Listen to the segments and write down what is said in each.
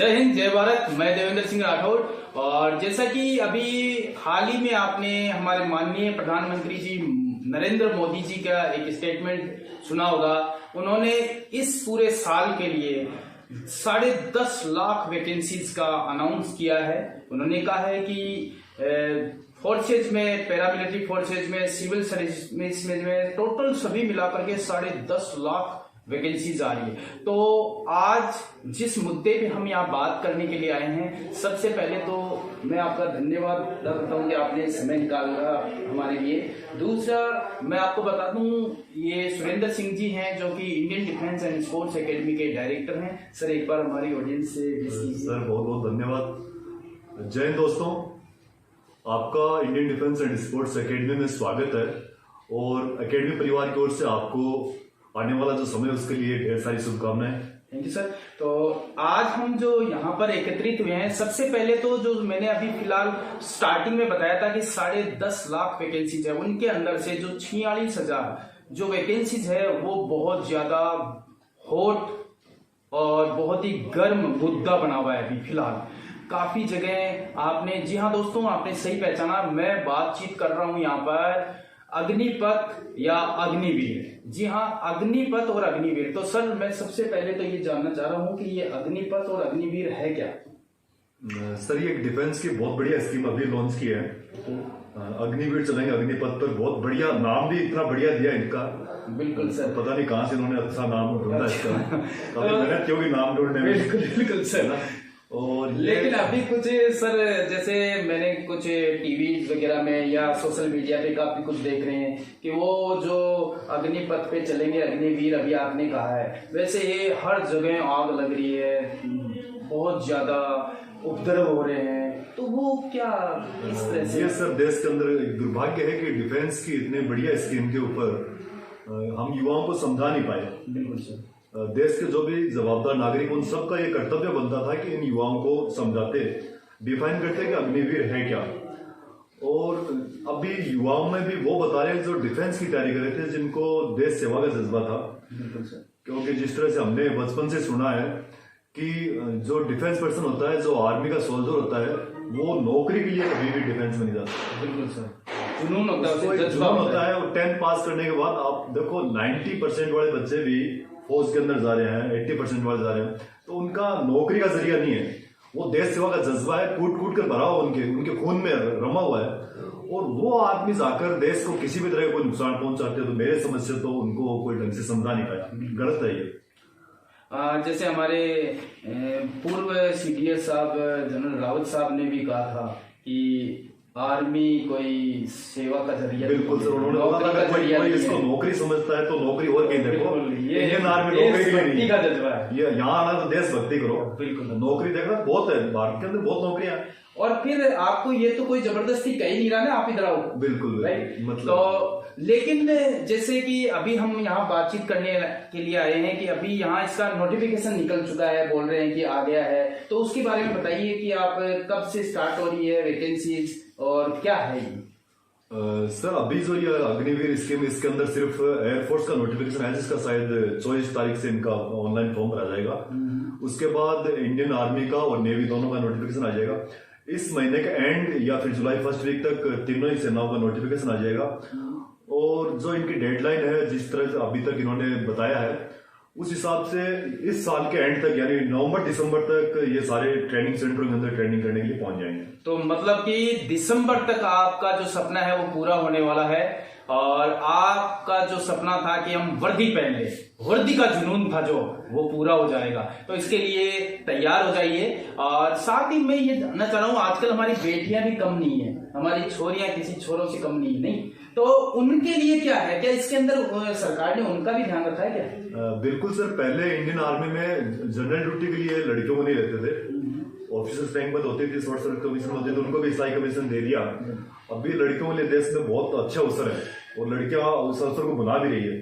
जय हिंद, जय भारत। मैं देवेंद्र सिंह राठौड़। और जैसा कि अभी हाल ही में आपने हमारे माननीय प्रधानमंत्री जी नरेंद्र मोदी जी का एक स्टेटमेंट सुना होगा। उन्होंने इस पूरे साल के लिए 10.5 लाख वैकेंसीज का अनाउंस किया है। उन्होंने कहा है कि फोर्सेज में, पैरामिलिट्री फोर्सेज में, सिविल सर्विस में टोटल सभी मिलाकर के 10.5 लाख वैकेंसीज आ रही है। तो आज जिस मुद्दे पे हम यहाँ बात करने के लिए आए हैं, सबसे पहले तो मैं आपका धन्यवाद करता हूँ कि आपने समय निकाला हमारे लिए। दूसरा, मैं आपको बता दूं, ये सुरेंद्र सिंह जी हैं जो कि Indian defence and sports academy के डायरेक्टर हैं। सर, एक बार हमारी ऑडियंस से सर बहुत बहुत धन्यवाद। जय हिंद दोस्तों, आपका Indian defence and sports academy में स्वागत है। और एकेडमी परिवार की ओर से आपको आने वाला जो समय उसके लिए ढेर सारी शुभकामनाएं। Thank you sir. तो आज हम जो यहाँ पर एकत्रित हुए हैं, सबसे पहले तो जो मैंने अभी फिलहाल स्टार्टिंग में बताया था कि 10.5 लाख वैकेंसीज है, उनके अंदर से जो 46,000 जो वैकेंसीज है वो बहुत ज्यादा हॉट और बहुत ही गर्म मुद्दा बना हुआ है अभी फिलहाल। काफी जगह आपने, जी हाँ दोस्तों, आपने सही पहचाना, मैं बातचीत कर रहा हूँ यहाँ पर अग्निपथ या अग्निवीर। जी हाँ, अग्निपथ और अग्निवीर। तो सर, मैं सबसे पहले तो ये जानना चाह रहा हूँ कि ये अग्निपथ और अग्निवीर है क्या? सर, ये एक डिफेंस की बहुत बढ़िया स्कीम अभी लॉन्च की है। अग्निवीर चलेंगे अग्निपथ पर। बहुत बढ़िया नाम भी इतना बढ़िया दिया इनका। बिल्कुल सर, पता नहीं कहाँ से इन्होंने अच्छा नाम ढूंढा इसका। काफी मेहनत की होगी नाम ढूंढने में। बिल्कुल सर। और लेकिन अभी कुछ सर, जैसे मैंने कुछ टीवी वगैरह में या सोशल मीडिया पे काफी कुछ देख रहे हैं कि वो जो अग्निपथ पे चलेंगे अग्निवीर, अभी आपने कहा है, वैसे ये हर जगह आग लग रही है, बहुत ज्यादा उपद्रव हो रहे हैं, तो वो क्या इस तरह से? ये सर देश के अंदर एक दुर्भाग्य है कि डिफेंस की इतने बढ़िया स्कीम के ऊपर हम युवाओं को समझा नहीं पाए। बिल्कुल सर। देश के जो भी जवाबदार नागरिक, उन सबका ये कर्तव्य बनता था कि इन युवाओं को समझाते, डिफाइन करते कि अग्निवीर है क्या। और अभी युवाओं में भी वो बता रहे हैं जो डिफेंस की तैयारी कर रहे थे, जिनको देश सेवा का जज्बा था। बिल्कुल सर। क्योंकि जिस तरह से हमने बचपन से सुना है कि जो डिफेंस पर्सन होता है, जो आर्मी का सोल्जर होता है, वो नौकरी के लिए कभी भी डिफेंस में नहीं जाता। बिल्कुल सर। जुनून होता है। और 10th पास करने के बाद आप देखो 90% वाले बच्चे भी फौज के अंदर जा रहे हैं, 80% वाले जा रहे हैं। तो उनका नौकरी का जरिया नहीं है, वो देश सेवा का जज्बा है, कूट कूट कर भरा हुआ उनके खून में रमा हुआ है। और वो आदमी जाकर देश को किसी भी तरह का कोई नुकसान पहुंचाते हैं, तो मेरे समझ से तो उनको कोई ढंग से समझा नहीं पाया। गलत है ये। जैसे हमारे पूर्व सीडीएस साहब जनरल रावत साहब ने भी कहा था कि आर्मी कोई सेवा का जरिया। बिल्कुल सर, उन्होंने कहा था कोई इसको नौकरी समझता है तो नौकरी और कहीं देखो। इंडियन आर्मी नौकरी के लिए नहीं का जज्बा है। ये यहाँ आना तो देशभक्ति करो। बिल्कुल, नौकरी देखना बहुत है, भारत के अंदर बहुत नौकरियां। और फिर आपको ये तो कोई जबरदस्ती कह ही नहीं रहा ना, आप इधर आओ। बिल्कुल राइट। मतलब तो लेकिन जैसे कि अभी हम यहाँ बातचीत करने के लिए आए हैं कि अभी यहाँ इसका नोटिफिकेशन निकल चुका है, बोल रहे हैं कि आ गया है, तो उसके बारे में बताइए कि आप कब से स्टार्ट हो रही है वैकेंसीज और क्या है ये? सर, अभी जो ये अग्निवीर स्कीम, इसके अंदर सिर्फ एयरफोर्स का नोटिफिकेशन है, जिसका शायद 24 तारीख से इनका ऑनलाइन फॉर्म भरा जाएगा। उसके बाद इंडियन आर्मी का और नेवी दोनों का नोटिफिकेशन आ जाएगा। इस महीने के एंड या फिर जुलाई फर्स्ट वीक तक तीनों ही सेनाओं का नोटिफिकेशन आ जाएगा। और जो इनकी डेडलाइन है, जिस तरह से अभी तक इन्होंने बताया है, उस हिसाब से इस साल के एंड तक, यानी नवंबर दिसंबर तक ये सारे ट्रेनिंग सेंटरों के अंदर ट्रेनिंग करने के लिए पहुंच जाएंगे। तो मतलब कि दिसंबर तक आपका जो सपना है वो पूरा होने वाला है। और आपका जो सपना था कि हम वर्दी पहन ले, वर्दी का जुनून था जो, वो पूरा हो जाएगा। तो इसके लिए तैयार हो जाइए। और साथ ही मैं ये जानना चाह रहा हूँ, आजकल हमारी बेटियां भी कम नहीं है, हमारी छोरियां किसी छोरों से कम नहीं, तो उनके लिए क्या है? क्या इसके अंदर सरकार ने उनका भी ध्यान रखा है क्या? बिल्कुल सर, पहले इंडियन आर्मी में जनरल ड्यूटी के लिए लड़कियों को नहीं लेते थे। ऑफिसर्स रैंक पर होती थी, शॉर्ट सर्विस कमीशन होते थे, उनको भी स्ट्राइक कमीशन दे दिया। अभी लड़कियों के लिए देश में बहुत अच्छा अवसर है और लड़कियां उस अवसर को बुला भी रही है।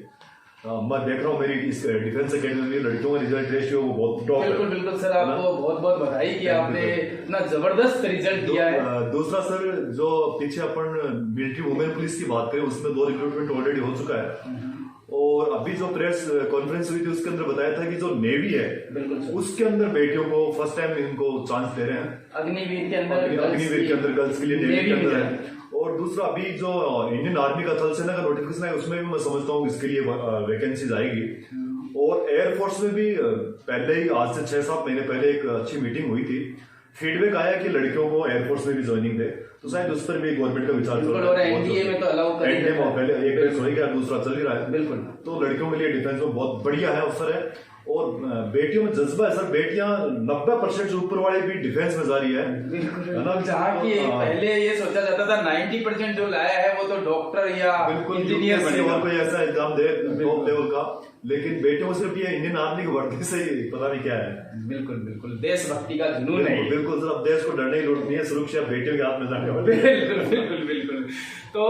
मैं देख रहा हूँ मेरी इस डिफेंस एकेडमी में लड़कियों का रिजल्ट रेशियो वो बहुत टॉप है। बिल्कुल बिल्कुल सर, आपको बहुत बहुत बधाई कि आपने इतना जबरदस्त रिजल्ट दिया है। दूसरा सर, जो पीछे अपन मिलिट्री वुमेन पुलिस की बात करें, उसमें 2 रिक्रूटमेंट ऑलरेडी हो चुका है। और अभी जो प्रेस कॉन्फ्रेंस हुई थी उसके अंदर बताया था कि जो नेवी है बिल्कुल सर। उसके अंदर बेटियों को फर्स्ट टाइम इनको चांस दे रहे हैं। अग्निवीर के अंदर अग्निवीर के अंदर गर्ल्स के लिए नेवी के अंदर में है। और दूसरा अभी जो इंडियन आर्मी का थल सेना का नोटिफिकेशन है उसमें भी मैं समझता हूँ इसके लिए वैकेंसीज आएगी। और एयरफोर्स में भी पहले ही आज से 6-7 महीने पहले एक अच्छी मीटिंग हुई थी, फीडबैक आया कि लड़कियों को एयरफोर्स में भी ज्वाइनिंग दे, तो शायद उस पर भी गवर्नमेंट का विचार चल रहा है। एनडीए में तो अलाउ पहले एक बैच हो गया, दूसरा चल ही रहा है। बिल्कुल। तो लड़कियों के लिए डिफेंस में बहुत बढ़िया है अवसर है। और बेटियों में जज्बा है सर, बेटियां 90% से ऊपर वाले भी डिफेंस में जा रही है। बिल्कुल। जहाँ की पहले ये सोचा जाता था 90% जो लाया है वो तो डॉक्टर या इंजीनियर बनेगा, और कोई ऐसा एग्जाम दे टॉप लेवल का, लेकिन बेटियों को सिर्फ ये इंडियन आर्मी की वर्दी से ही पता नहीं क्या है। बिल्कुल बिल्कुल, देशभक्ति का जुनून है। बिल्कुल सर, अब देश को डरने की जरूरत नहीं है, सुरक्षा बेटियों के हाथ में जाने वाली है। बिल्कुल बिल्कुल। तो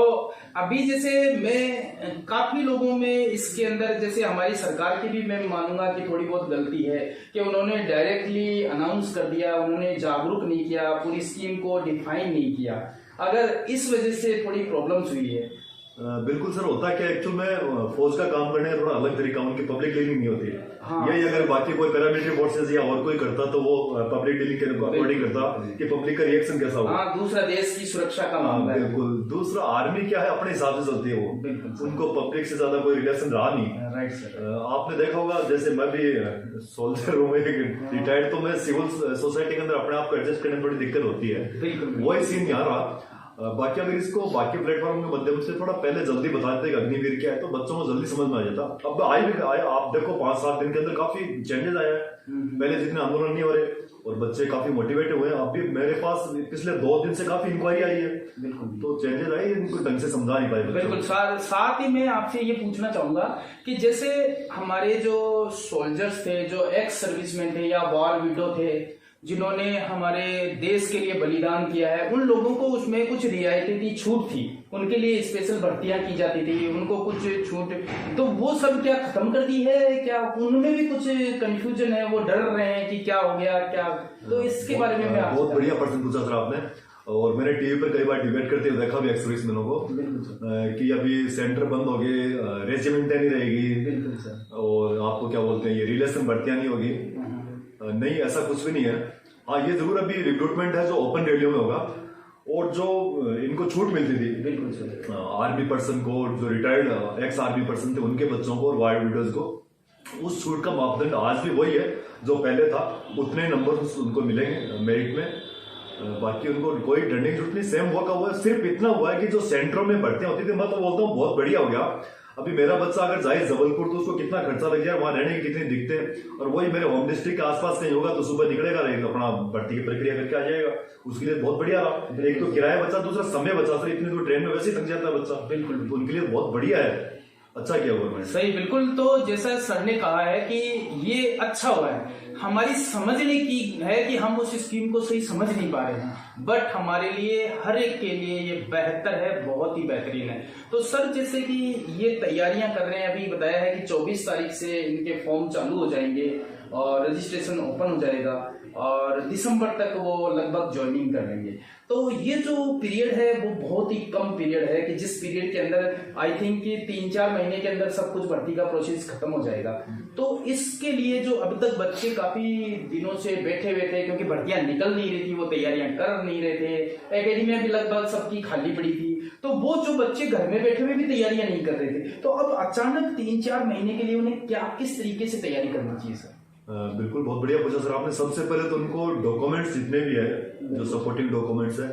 अभी जैसे मैं काफी लोगों में इसके अंदर, जैसे हमारी सरकार की भी मैं मानूंगा कि थोड़ी बहुत गलती है कि उन्होंने डायरेक्टली अनाउंस कर दिया, उन्होंने जागरूक नहीं किया, पूरी स्कीम को डिफाइन नहीं किया। अगर इस वजह से थोड़ी प्रॉब्लम्स हुई है। बिल्कुल सर, होता क्या एक्चुअल में फौज का काम करने का थोड़ा अलग तरीका, उनकी पब्लिक डीलिंग नहीं होती है। हाँ। यही अगर बाकी कोई पैरामिलिट्री फोर्सेज या और कोई करता तो वो पब्लिक डीलिंग के अकॉर्डिंग करता कि पब्लिक का रिएक्शन कैसा होगा। हाँ, दूसरा देश की सुरक्षा का मामला है। बिल्कुल। दूसरा आर्मी क्या है, अपने हिसाब से चलती है वो, बिल्कुल। उनको पब्लिक से ज्यादा कोई रिलेशन रहा नहीं। Right sir. आपने देखा होगा, जैसे मैं भी सोल्जर हूँ रिटायर्ड, तो मैं सिविल सोसाइटी के अंदर अपने आप को एडजस्ट करने में थोड़ी दिक्कत होती है। बिल्कुल। वही सीन यहाँ रहा। बाकी अगर इसको बाकी प्लेटफॉर्म के माध्यम से थोड़ा पहले जल्दी बता देते कि अग्निवीर क्या है, तो बच्चों को जल्दी समझ में आ जाता। अब आप देखो 5-7 दिन के अंदर काफी चेंजेस आया है। पहले जितने आंदोलन नहीं हो रहे और बच्चे काफी मोटिवेटेड हुए हैं। अभी मेरे पास पिछले 2 दिन से काफी इंक्वायरी आई है। बिल्कुल। तो चेंजेस आई, इनको ढंग से समझा नहीं पाए। बिल्कुल। साथ ही मैं आपसे ये पूछना चाहूंगा कि जैसे हमारे जो सोल्जर्स थे, जो एक्स सर्विसमैन थे या वॉर विडो थे, जिन्होंने हमारे देश के लिए बलिदान किया है, उन लोगों को उसमें कुछ रियायतें थी, छूट थी, उनके लिए स्पेशल भर्तियां की जाती थी, उनको कुछ छूट, तो वो सब क्या खत्म कर दी है क्या? उनमें भी कुछ कंफ्यूजन है, वो डर रहे हैं कि क्या हो गया क्या? तो इसके बारे में मैं बहुत बढ़िया प्रश्न पूछा सर आपने। और मैंने टीवी पर कई बार डिबेट करते हुए देखा भी एक्स सर्विसमैनों को कि अभी सेंटर बंद हो गए, रेजिमेंट नहीं रहेगी। बिल्कुल सर। और आपको क्या बोलते हैं, ये रिलेशन भर्तियां नहीं होगी। नहीं, ऐसा कुछ भी नहीं है। हाँ, ये जरूर अभी रिक्रूटमेंट है जो ओपन रेडियो में होगा, और जो इनको छूट मिलती थी बिल्कुल सर, आर्मी पर्सन को, जो रिटायर्ड एक्स आर्मी पर्सन थे उनके बच्चों को और वाइड विडोज को, उस छूट का मापदंड आज भी वही है जो पहले था। उतने नंबर उनको मिलेंगे मेरिट में। बाकी उनको कोई डरने की जरूरत नहीं, सेम वर्क हुआ है। सिर्फ इतना हुआ है कि जो सेंटरों में भर्तियां होती थी, मैं तो बोलता हूँ बहुत बढ़िया हो गया। अभी मेरा बच्चा अगर जाए जबलपुर तो उसको कितना खर्चा लग जाए, वहां रहने की कितनी दिक्कतें, और वही मेरे होम डिस्ट्रिक्ट के आसपास कहीं होगा तो सुबह निकलेगा, अपना भर्ती की प्रक्रिया करके आ जाएगा। उसके लिए बहुत बढ़िया रहा। एक तो किराया बचा, दूसरा समय बचा। सर इतनी दूर ट्रेन में वैसे ही थक जाता है बच्चा। बिल्कुल। तो उनके लिए बहुत बढ़िया है, अच्छा किया गवर्नमेंट। सही, बिल्कुल। तो जैसा सर ने कहा है कि ये अच्छा हुआ है, हमारी समझने की है कि हम उस स्कीम को सही समझ नहीं पा रहे हैं, बट हमारे लिए हर एक के लिए ये बेहतर है, बहुत ही बेहतरीन है। तो सर जैसे कि ये तैयारियां कर रहे हैं, अभी बताया है कि 24 तारीख से इनके फॉर्म चालू हो जाएंगे और रजिस्ट्रेशन ओपन हो जाएगा और दिसंबर तक वो लगभग ज्वाइनिंग कर लेंगे। तो ये जो पीरियड है वो बहुत ही कम पीरियड है कि जिस पीरियड के अंदर आई थिंक कि 3-4 महीने के अंदर सब कुछ भर्ती का प्रोसेस खत्म हो जाएगा। तो इसके लिए जो अब तक बच्चे काफी दिनों से बैठे हुए थे, क्योंकि भर्तियां निकल नहीं रही थी, वो तैयारियां कर नहीं रहे थे, एकेडमियां भी लगभग सबकी खाली पड़ी थी, तो वो जो बच्चे घर में बैठे हुए भी तैयारियां नहीं कर रहे थे, तो अब अचानक 3-4 महीने के लिए उन्हें किस तरीके से तैयारी करनी चाहिए सर? बिल्कुल, बहुत बढ़िया पूछा सर आपने। सबसे पहले तो उनको डॉक्यूमेंट्स जितने भी है, जो सपोर्टिंग डॉक्यूमेंट्स है,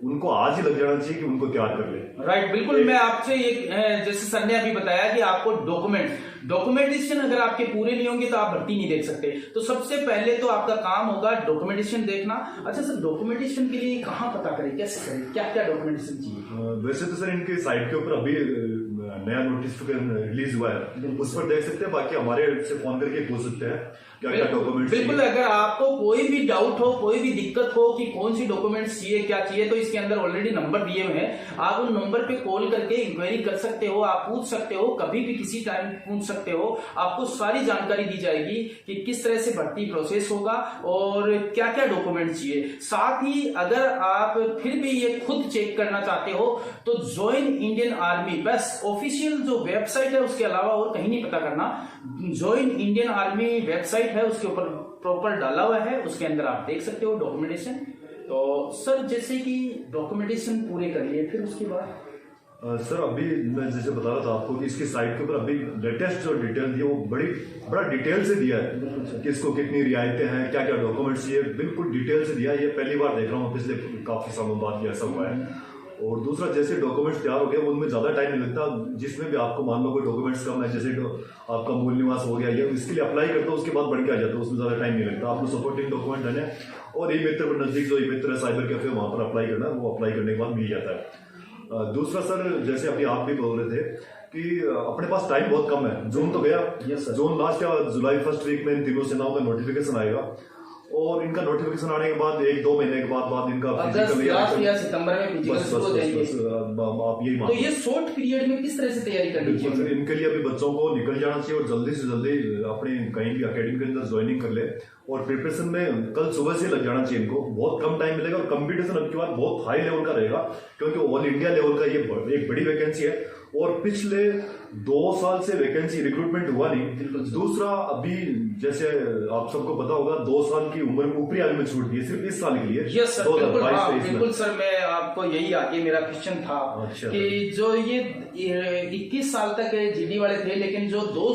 उनको आज ही लग जाना चाहिए कि उनको तैयार कर ले। राइट, बिल्कुल। मैं आपसे एक, जैसे सर ने अभी बताया कि आपको डॉक्यूमेंटेशन अगर आपके पूरे नहीं होंगे तो आप भर्ती नहीं देख सकते। तो सबसे पहले तो आपका काम होगा डॉक्यूमेंटेशन देखना। अच्छा सर, डॉक्यूमेंटेशन के लिए कहाँ पता करें, कैसे करें, क्या क्या डॉक्यूमेंटेशन चाहिए? वैसे तो सर इनके साइट के ऊपर अभी नया नोटिफिकेशन रिलीज हुआ है, उस पर देख सकते हैं। बाकी हमारे से फोन करके पूछ सकते हैं। क्या क्या डॉक्यूमेंट्स। बिल्कुल, अगर आपको कोई भी डाउट हो, कोई भी दिक्कत हो कि कौन सी डॉक्यूमेंट्स चाहिए, क्या चाहिए, तो इसके अंदर ऑलरेडी नंबर दिए हुए हैं। आप उन नंबर पे कॉल करके इंक्वायरी कर सकते हो, आप पूछ सकते हो, कभी भी किसी टाइम पूछ सकते हो। आपको सारी जानकारी दी जाएगी कि किस तरह से भर्ती प्रोसेस होगा और क्या क्या डॉक्यूमेंट्स चाहिए। साथ ही अगर आप फिर भी ये खुद चेक करना चाहते हो तो ज्वाइन इंडियन आर्मी, बस ऑफिशियल जो वेबसाइट है उसके अलावा और कहीं नहीं पता करना। ज्वाइन इंडियन आर्मी वेबसाइट है, उसके ऊपर प्रॉपर डाला हुआ है, उसके अंदर आप देख सकते हो डॉक्यूमेंटेशन। तो सर जैसे कि डॉक्यूमेंटेशन पूरे कर लिए, फिर उसके बाद सर अभी मैं जैसे बता रहा था आपको कि इसकी साइट के ऊपर अभी लेटेस्ट जो डिटेल दी है वो बड़ा डिटेल से दिया है कि इसको कितनी रियायतें हैं, क्या क्या डॉक्यूमेंट्स चाहिए, बिल्कुल डिटेल से दिया है। ये पहली बार देख रहा हूँ पिछले काफी सालों बाद ये ऐसा हुआ है। और दूसरा, जैसे डॉक्यूमेंट्स तैयार हो गए उनमें ज्यादा टाइम नहीं लगता। जिसमें भी आपको मान लो कोई डॉक्यूमेंट्स कम है, जैसे आपका मूल निवास हो गया, ये इसके लिए अप्लाई करते हो, उसके बाद बढ़ के आ जाता है, उसमें ज्यादा टाइम नहीं लगता। आपको सपोर्टिंग डॉक्यूमेंट है और ई मित्र पर नजदीक जो ई मित्र है साइबर कैफे, वहां पर अप्लाई करना, वो अप्लाई करने के बाद मिल जाता है। दूसरा सर, जैसे अभी आप भी बोल रहे थे कि अपने पास टाइम बहुत कम है। जून तो गया, जून लास्ट या जुलाई फर्स्ट वीक में इन तीनों सेनाओं का नोटिफिकेशन आएगा और इनका नोटिफिकेशन आने के बाद 1-2 महीने के बाद इनका फिजिकल या सितंबर में फिजिकल शुरू हो जाएंगे। आप यही मान, तो ये शॉर्ट पीरियड में किस तरह से तैयारी करनी चाहिए? इनके लिए अभी बच्चों को निकल जाना चाहिए और जल्दी से जल्दी अपने कहीं भी अकेडमी के अंदर ज्वाइनिंग कर ले और प्रिपरेशन में कल सुबह से लग जाना चाहिए। इनको बहुत कम टाइम मिलेगा और कंपटीशन अब की बार बहुत हाई लेवल का रहेगा, क्योंकि ऑल इंडिया लेवल का ये एक बड़ी वैकेंसी है और पिछले 2 साल से वैकेंसी रिक्रूटमेंट हुआ नहीं। दूसरा, अभी जैसे आप सबको पता होगा 2 साल की उम्र में ऊपरी आयु में छूट दी है सिर्फ इस साल के लिए। यस सर, बिल्कुल सर, मैं आपको यही आगे मेरा क्वेश्चन था कि जो ये 21 साल तक जीडी वाले थे, लेकिन जो 2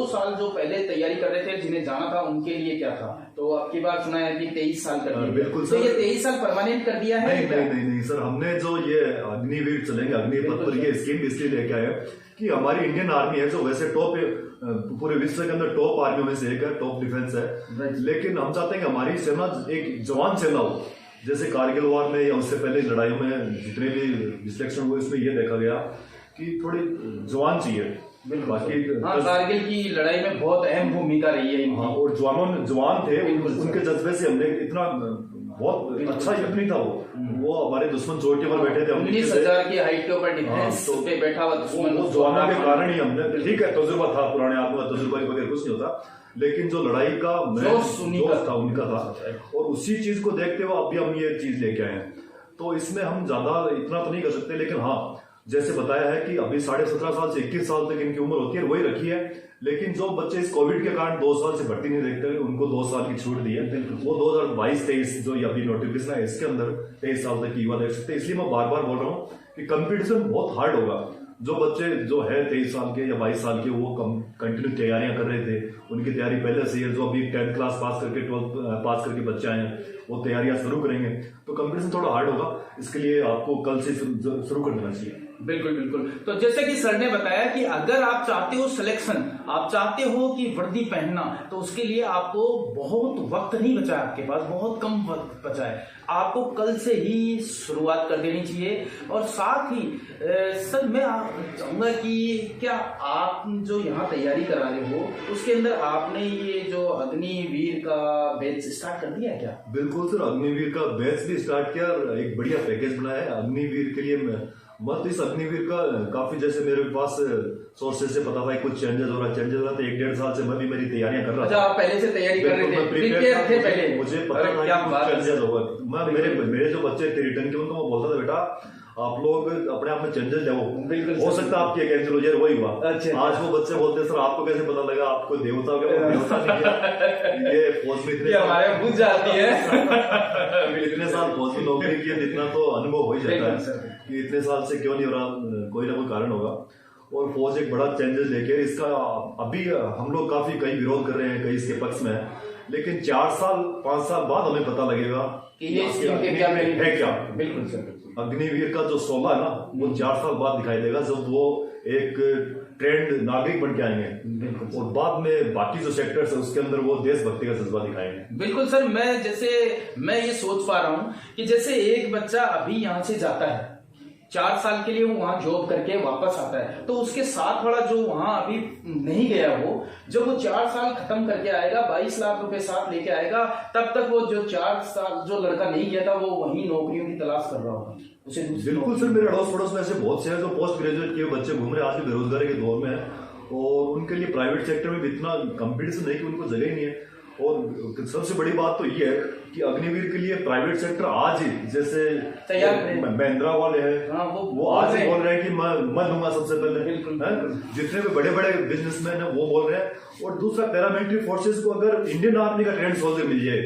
साल जो पहले तैयारी कर रहे थे, जिन्हें जाना था, उनके लिए क्या था? तो आपकी बात सुना है कि 23 साल कर दिया। बिल्कुल तो ये 23 साल परमानेंट कर दिया है? नहीं सर, हमने जो ये अग्निवीर चलेंगे, अग्निपथ पर ये स्कीम इसलिए लेके आए कि हमारी इंडियन आर्मी है जो वैसे टॉप पूरे विश्व के अंदर टॉप आर्मी में से एक है, टॉप डिफेंस है, लेकिन हम चाहते हैं कि हमारी सेना एक जवान सेना हो। जैसे कारगिल वॉर में या उससे पहले लड़ाइयों में जितने भी सिलेक्शन हुए, उसमें यह देखा गया कि थोड़ी जवान चाहिए। बाकी कारगिल की लड़ाई में बहुत अहम भूमिका रही है। हाँ, और जवान थे, उनके जज्बे से हमने इतना बहुत अच्छा यकीन था वो हमारे दुश्मन चोटी पर बैठे थे, 19,000 की हाइट के ऊपर डिफेंस पे बैठा हुआ दुश्मन, जवानों के कारण ही हमने, ठीक है तजुर्बा था, पुराने आदमी का तजुर्बा वगैरह कुछ नहीं होता, लेकिन जो लड़ाई का जोश था उनका था और उसी चीज को देखते हुए अभी हम ये चीज लेके आए हैं। तो इसमें हम ज्यादा इतना तो नहीं कर सकते, लेकिन हाँ जैसे बताया है कि अभी 17.5 साल से 21 साल तक इनकी उम्र होती है, वही रखी है। लेकिन जो बच्चे इस कोविड के कारण 2 साल से भर्ती नहीं देखते, उनको 2 साल की छूट दी है। वो 2022-23 जो अभी नोटिफिकेशन है, इसके अंदर 23 साल तक की युवा देख सकते हैं। इसलिए मैं बार बार बोल रहा हूँ कि कंपटीशन बहुत हार्ड होगा। जो बच्चे जो है 23 साल के या 22 साल के, वो कंटिन्यू तैयारियां कर रहे थे, उनकी तैयारी पहले से है। जो अभी 10th क्लास पास करके 12th पास करके बच्चे आए हैं, वो तैयारियां शुरू करेंगे, तो कंपटीशन थोड़ा हार्ड होगा। इसके लिए आपको कल से शुरू कर देना चाहिए। बिल्कुल। तो जैसे कि सर ने बताया कि अगर आप चाहते हो सिलेक्शन, आप चाहते हो कि वर्दी पहनना, तो उसके लिए आपको बहुत वक्त नहीं बचा है, आपके पास बहुत कम वक्त बचा है। आपको कल से ही शुरुआत कर देनी चाहिए। और साथ ही सर मैं चाहूंगा कि क्या आप जो यहाँ तैयारी करा रहे हो, उसके अंदर आपने ये जो अग्निवीर का बैच स्टार्ट कर दिया है क्या? बिल्कुल सर, अग्निवीर का बैच भी स्टार्ट किया, एक बढ़िया पैकेज बनाया है अग्निवीर के लिए। मत इस अग्निवीर का काफी, जैसे मेरे पास सोर्सेज से पता था कुछ चेंजेस हो रहा था। 1-1.5 साल से मैं भी मेरी तैयारियां कर रहा था। अच्छा, आप पहले से तैयारी कर रहे थे, प्रिपेयर थे पहले? मुझे पता था कि चेंजेस होगा। मेरे जो बच्चे थे रिटर्न के, उनको मैं बोलता था बेटा आप लोग अपने आप में चेंजेस ले, हो सकता है आपकी कैंसिल वही हुआ। अच्छा। आज वो बच्चे बोलते सर आपको कैसे पता लगा, आपको देवता हो गया? देवता नहीं है, ये फौज में बुझ जाती है। इतने साल फौज में नौकरी की, जितना तो अनुभव हो ही जाता है कि इतने साल से क्यों नहीं हो रहा, कोई ना कोई कारण होगा। और फौज एक बड़ा चेंजेस लेके इसका अभी हम लोग काफी कई विरोध कर रहे हैं, कई इसके पक्ष में है, लेकिन 4-5 साल बाद हमें पता लगेगा कि ये है क्या। बिल्कुल सर, अग्निवीर का जो शोभा है ना, वो 4 साल बाद दिखाई देगा, जब वो एक ट्रेंड नागरिक बन के आएंगे और बाद में बाकी जो सेक्टर्स है उसके अंदर वो देशभक्ति का जज्बा दिखाएंगे। बिल्कुल सर, मैं ये सोच पा रहा हूँ कि जैसे एक बच्चा अभी यहाँ से जाता है, 4 साल के लिए वो वहां जॉब करके वापस आता है, तो उसके साथ वाला जो वहां अभी नहीं गया वो, जब वो 4 साल खत्म करके आएगा, 22 लाख रुपए साथ लेके आएगा, तब तक वो जो 4 साल जो लड़का नहीं गया था वो वहीं नौकरियों की तलाश कर रहा होगा उसे। बिल्कुल सर, मेरे अड़ोस पड़ोस में ऐसे बहुत से हैं जो पोस्ट ग्रेजुएट के बच्चे घूम रहे हैं, आज के बेरोजगारी के दौर में है, और उनके लिए प्राइवेट सेक्टर में भी इतना कंपटीशन है कि उनको जगह ही नहीं है। और सबसे बड़ी बात तो ये है कि अग्निवीर के लिए प्राइवेट सेक्टर आज ही, जैसे महिंद्रा वाले हैं, वो आज ही बोल रहे हैं कि मैं दूंगा सबसे पहले, जितने भी बड़े बड़े बिजनेसमैन है वो बोल रहे हैं। और दूसरा, पैरामिलिट्री फोर्सेस को अगर इंडियन आर्मी का ट्रेंड सोल्जर मिल जाए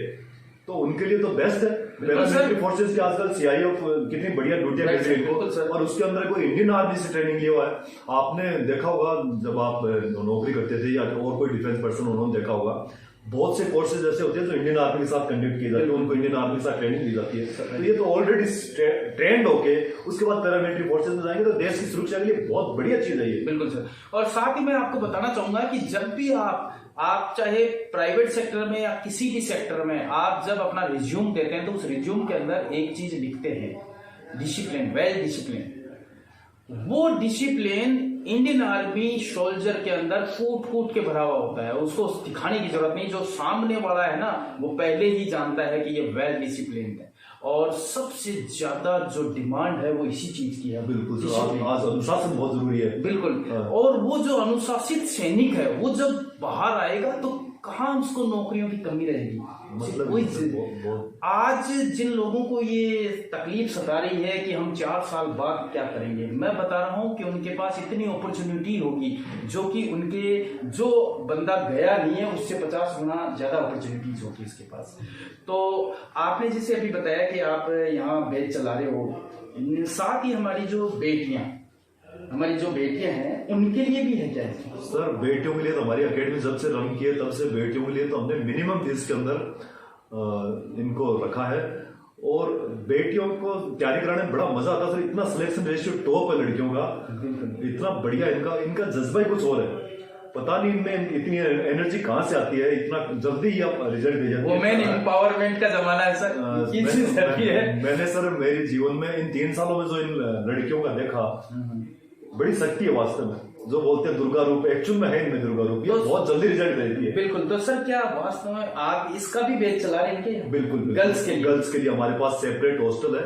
तो उनके लिए तो बेस्ट है। पैरामिलिट्री फोर्सेस की आजकल सीआईएफ कितनी बढ़िया ड्यूटियां मिल रही है, और उसके अंदर कोई इंडियन आर्मी से ट्रेनिंग लिया हुआ है। आपने देखा होगा जब आप नौकरी करते थे, या और कोई डिफेंस पर्सन उन्होंने देखा होगा, बहुत से कोर्सेज ऐसे होते हैं जो इंडियन आर्मी के साथ कंडक्ट किए जाते हैं, उनको इंडियन आर्मी के साथ ट्रेनिंग दी जाती है। तो ये तो ऑलरेडी ट्रेंड होके उसके बाद पैरामिलिट्री फोर्सेज में जाएंगे, तो देश की सुरक्षा के लिए बहुत बढ़िया चीज है ये। बिल्कुल सर। और साथ ही मैं आपको बताना चाहूंगा कि जब भी आप चाहे प्राइवेट सेक्टर में या किसी भी सेक्टर में आप जब अपना रिज्यूम देते हैं, तो उस रिज्यूम के अंदर एक चीज लिखते हैं, डिसिप्लिन, वेल डिसिप्लिन। वो डिसिप्लिन इंडियन आर्मी सोल्जर के अंदर फूट फूट के भरा हुआ होता है, उसको दिखाने की जरूरत नहीं। जो सामने वाला है ना, वो पहले ही जानता है कि ये वेल डिसिप्लिन है, और सबसे ज्यादा जो डिमांड है वो इसी चीज की है। बिल्कुल, आज अनुशासन बहुत जरूरी है। बिल्कुल। और वो जो अनुशासित सैनिक है, वो जब बाहर आएगा तो कहाँ उसको नौकरियों की कमी रहेगी, मतलब कोई आज जिन लोगों को ये तकलीफ सता रही है कि हम 4 साल बाद क्या करेंगे, मैं बता रहा हूं कि उनके पास इतनी अपॉर्चुनिटी होगी जो कि उनके जो बंदा गया नहीं है उससे 50 गुना ज्यादा अपॉर्चुनिटीज होगी इसके पास। तो आपने जैसे अभी बताया कि आप यहाँ बैच चला रहे हो, साथ ही हमारी जो बेटियां हैं उनके लिए भी है क्या? सर, बेटियों के लिए तो हमारी एकेडमी जब से रन की है तब से बेटियों के लिए तो हमने मिनिमम फीस के अंदर इनको रखा है, और बेटियों को तैयारी कराने में बड़ा मजा आता है सर। इतना सिलेक्शन रेशियो टॉप है लड़कियों का, इतना बढ़िया, इनका जज्बा ही कुछ और है। पता नहीं इनमें इतनी एनर्जी कहाँ से आती है, इतना जल्दी ही आप रिजल्ट दे जाते हैं। वुमेन एम्पावरमेंट का जमाना है सर। मैंने सर मेरे जीवन में इन 3 सालों में जो इन लड़कियों का देखा, बड़ी शक्ति है वास्तव में। जो बोलते हैं दुर्गा रूप, एक्चुअल में है इनमें दुर्गा रूप, ये बहुत जल्दी रिजल्ट देती है। बिल्कुल। तो सर क्या वास्तव में आप इसका भी बैच चला रहे हैं इनके? बिल्कुल, गर्ल्स के लिए हमारे पास सेपरेट हॉस्टल है,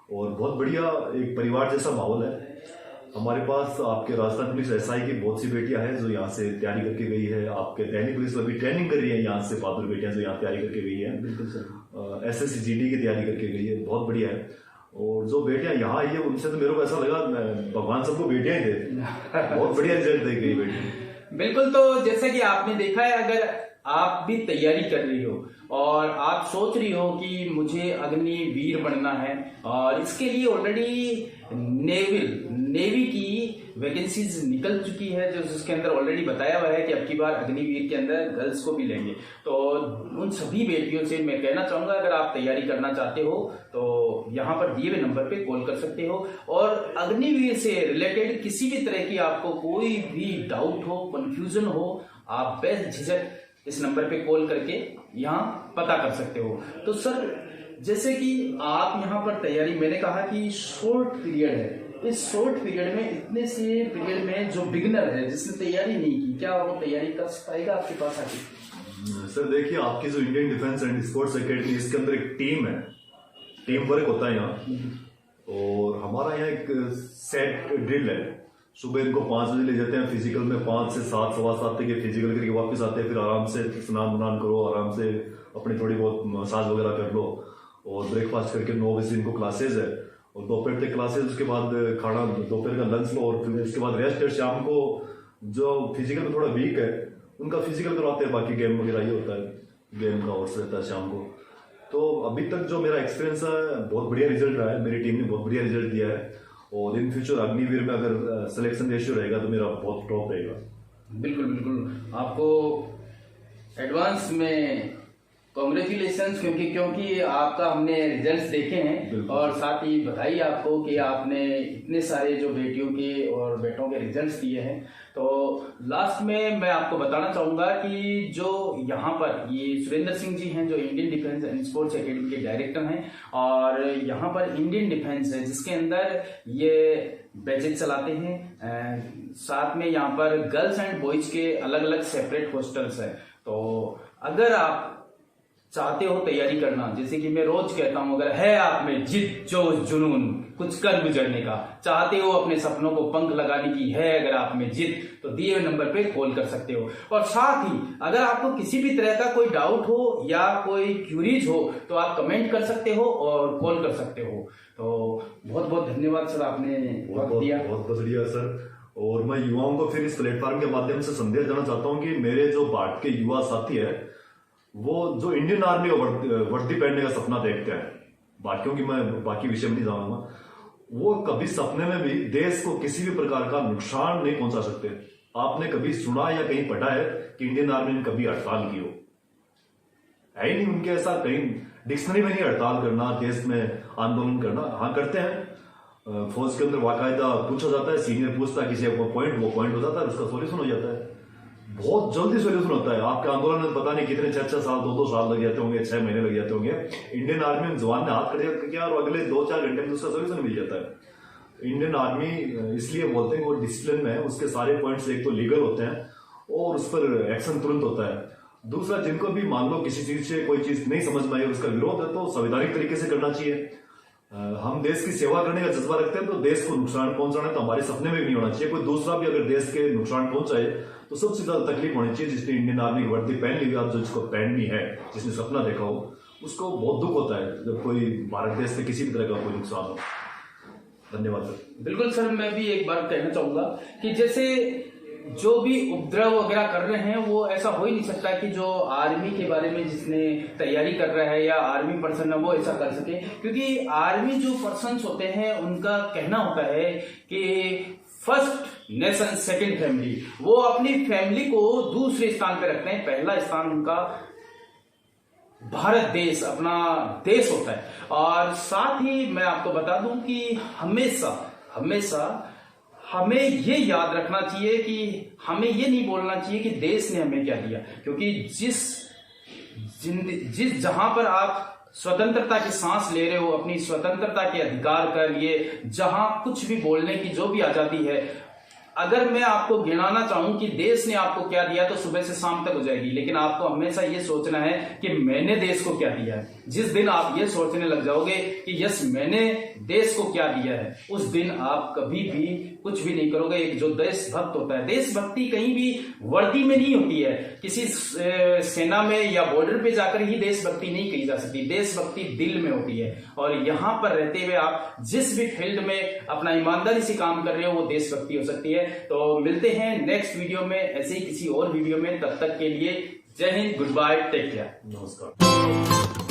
और बहुत बढ़िया एक परिवार जैसा माहौल है। हमारे पास आपके राजस्थान पुलिस एसआई की बहुत सी बेटियां हैं जो यहाँ से तैयारी करके गई है, आपके दैनिक पुलिस में भी ट्रेनिंग कर रही है यहाँ से बहादुर बेटियां जो यहाँ तैयारी करके गई है। बिल्कुल सर। एसएससी जीडी की तैयारी करके गई है, बहुत बढ़िया है। और जो बेटियां यहाँ आई है उनसे तो मेरे को ऐसा लगा भगवान सबको बेटियां ही दे, बहुत बढ़िया रिजल्ट दे गई बेटी। बिल्कुल। तो जैसा कि आपने देखा है, अगर आप भी तैयारी कर रही हो और आप सोच रही हो कि मुझे अग्निवीर बनना है, और इसके लिए ऑलरेडी नेवी की वैकेंसीज निकल चुकी है, जो जिसके अंदर ऑलरेडी बताया हुआ है कि अब की बार अग्निवीर के अंदर गर्ल्स को भी लेंगे। तो उन सभी बेटियों से मैं कहना चाहूंगा, अगर आप तैयारी करना चाहते हो तो यहाँ पर दिए हुए नंबर पे कॉल कर सकते हो, और अग्निवीर से रिलेटेड किसी भी तरह की आपको कोई भी डाउट हो, कंफ्यूजन हो, आप बेझिझक इस नंबर पे कॉल करके यहाँ पता कर सकते हो। तो सर, जैसे कि आप यहाँ पर तैयारी, मैंने कहा कि शॉर्ट पीरियड है, इस शॉर्ट पीरियड में, इतने से पीरियड में जो बिगिनर है जिसने तैयारी नहीं की, क्या वो तैयारी कर पाएगा आपके पास आके? सर देखिए, आपकी जो Indian defence and sports academy, इसके अंदर एक टीम है, टीम वर्क होता है यहाँ, और हमारा यहाँ एक सेट ड्रिल है। सुबह इनको 5 बजे ले जाते हैं फिजिकल में, 5 से 7, सवा 7 तक फिजिकल करके वापस आते हैं, फिर आराम से स्नान वनान करो, आराम से अपनी थोड़ी बहुत मसाज वगैरह कर लो, और ब्रेकफास्ट करके 9 बजे इनको क्लासेज है, और दोपहर तक क्लासेज, उसके बाद खाना, दोपहर का लंच लो, और फिर उसके बाद रेस्ट है। शाम को जो फिजिकल में थोड़ा वीक है उनका फिजिकल करवाते हैं, बाकी गेम वगैरह ये होता है, गेम का और रहता है शाम को। तो अभी तक जो मेरा एक्सपीरियंस है, बहुत बढ़िया रिजल्ट रहा है, मेरी टीम ने बहुत बढ़िया रिजल्ट दिया है, और इन फ्यूचर अग्निवीर में अगर सिलेक्शन रेशियो रहेगा तो मेरा बहुत टॉप रहेगा। बिल्कुल बिल्कुल। आपको एडवांस में कॉन्ग्रेचुलेशन, क्योंकि आपका हमने रिजल्ट्स देखे हैं और साथ ही बधाई आपको कि आपने इतने सारे जो बेटियों के और बेटों के रिजल्ट्स दिए हैं। तो लास्ट में मैं आपको बताना चाहूंगा कि जो यहाँ पर ये सुरेंद्र सिंह जी हैं जो Indian defence and sports academy के डायरेक्टर हैं, और यहाँ पर इंडियन डिफेंस है जिसके अंदर ये बैचेज चलाते हैं। साथ में यहाँ पर गर्ल्स एंड बॉयज के अलग अलग सेपरेट हॉस्टल्स हैं। तो अगर आप चाहते हो तैयारी करना, जैसे कि मैं रोज कहता हूं, अगर है आप में जिद जोश जुनून कुछ कर गुजरने का, चाहते हो अपने सपनों को पंख लगाने की है अगर आप में जिद, तो दिए हुए नंबर पे कॉल कर सकते हो। और साथ ही अगर आपको किसी भी तरह का कोई डाउट हो या कोई क्यूरीज हो तो आप कमेंट कर सकते हो और कॉल कर सकते हो। तो बहुत बहुत धन्यवाद सर, आपने वक्त दिया। बहुत बढ़िया सर। और मैं युवाओं को फिर इस प्लेटफॉर्म के माध्यम से संदेश देना चाहता हूँ कि मेरे जो बाट के युवा साथी है वो जो इंडियन आर्मी का वर्दी पहनने का सपना देखते हैं, बाकियों की मैं बाकी विषय में नहीं जाऊंगा, वो कभी सपने में भी देश को किसी भी प्रकार का नुकसान नहीं पहुंचा सकते। आपने कभी सुना या कहीं पढ़ा है कि इंडियन आर्मी ने कभी हड़ताल की हो? है ही नहीं उनके ऐसा, कहीं डिक्शनरी में नहीं हड़ताल करना, देश में आंदोलन करना। हाँ करते हैं, फौज के अंदर बाकायदा पूछा जाता है, सीनियर पूछता है किसी को पॉइंट, वो पॉइंट हो जाता है, उसका सोल्यूशन हो जाता है, बहुत जल्दी सोल्यूशन होता है। आपके आंदोलन में पता नहीं कितने 6 साल 2 साल लग जाते होंगे, 6 महीने लग जाते होंगे। इंडियन आर्मी में जवान ने हाथ खड़े किया और अगले 2-4 घंटे में उसका सोल्यूशन मिल जाता है। इंडियन आर्मी इसलिए बोलते हैं कि वो डिसिप्लिन में है, उसके सारे पॉइंट्स एक तो लीगल होते हैं और उस पर एक्शन तुरंत होता है। दूसरा, जिनको भी मान लो किसी चीज से कोई चीज नहीं समझ में आई, उसका विरोध है, तो संवैधानिक तरीके से करना चाहिए। हम देश की सेवा करने का जज्बा रखते हैं, तो देश को नुकसान पहुंचाना तो हमारे सपने में भी नहीं होना चाहिए। कोई दूसरा भी अगर देश के नुकसान पहुंचाए तो सबसे ज्यादा तकलीफ होनी चाहिए जिसने इंडियन आर्मी की वर्दी पहन ली, आप जो जिसको पहननी है, जिसने सपना देखा हो, उसको बहुत दुख होता है जब कोई भारत देश से किसी भी तरह का कोई नुकसान हो। धन्यवाद सर। बिल्कुल सर, मैं भी एक बार कहना चाहूंगा कि जैसे जो भी उपद्रव वगैरह कर रहे हैं वो ऐसा हो ही नहीं सकता कि जो आर्मी के बारे में जिसने तैयारी कर रहा है या आर्मी पर्सन है वो ऐसा कर सके, क्योंकि आर्मी जो पर्सन्स होते हैं उनका कहना होता है कि फर्स्ट नेशन सेकंड फैमिली, वो अपनी फैमिली को दूसरे स्थान पे रखते हैं, पहला स्थान उनका भारत देश, अपना देश होता है। और साथ ही मैं आपको बता दूं कि हमेशा हमें ये याद रखना चाहिए कि हमें ये नहीं बोलना चाहिए कि देश ने हमें क्या दिया, क्योंकि जिस जहां पर आप स्वतंत्रता की सांस ले रहे हो, अपनी स्वतंत्रता के अधिकार के लिए जहां कुछ भी बोलने की जो भी आजादी है, अगर मैं आपको गिनाना चाहूं कि देश ने आपको क्या दिया तो सुबह से शाम तक हो जाएगी, लेकिन आपको हमेशा ये सोचना है कि मैंने देश को क्या दिया है। जिस दिन आप ये सोचने लग जाओगे कि यस मैंने देश को क्या दिया है, उस दिन आप कभी भी कुछ भी नहीं करोगे। एक जो देशभक्त होता है, देशभक्ति कहीं भी वर्दी में नहीं होती है, किसी सेना में या बॉर्डर पे जाकर ही देशभक्ति नहीं कही जा सकती, देशभक्ति दिल में होती है। और यहाँ पर रहते हुए आप जिस भी फील्ड में अपना ईमानदारी से काम कर रहे हो वो देशभक्ति हो सकती है। तो मिलते हैं नेक्स्ट वीडियो में, ऐसे ही किसी और वीडियो में। तब तक के लिए जय Hind, goodbye, take care, नमस्कार।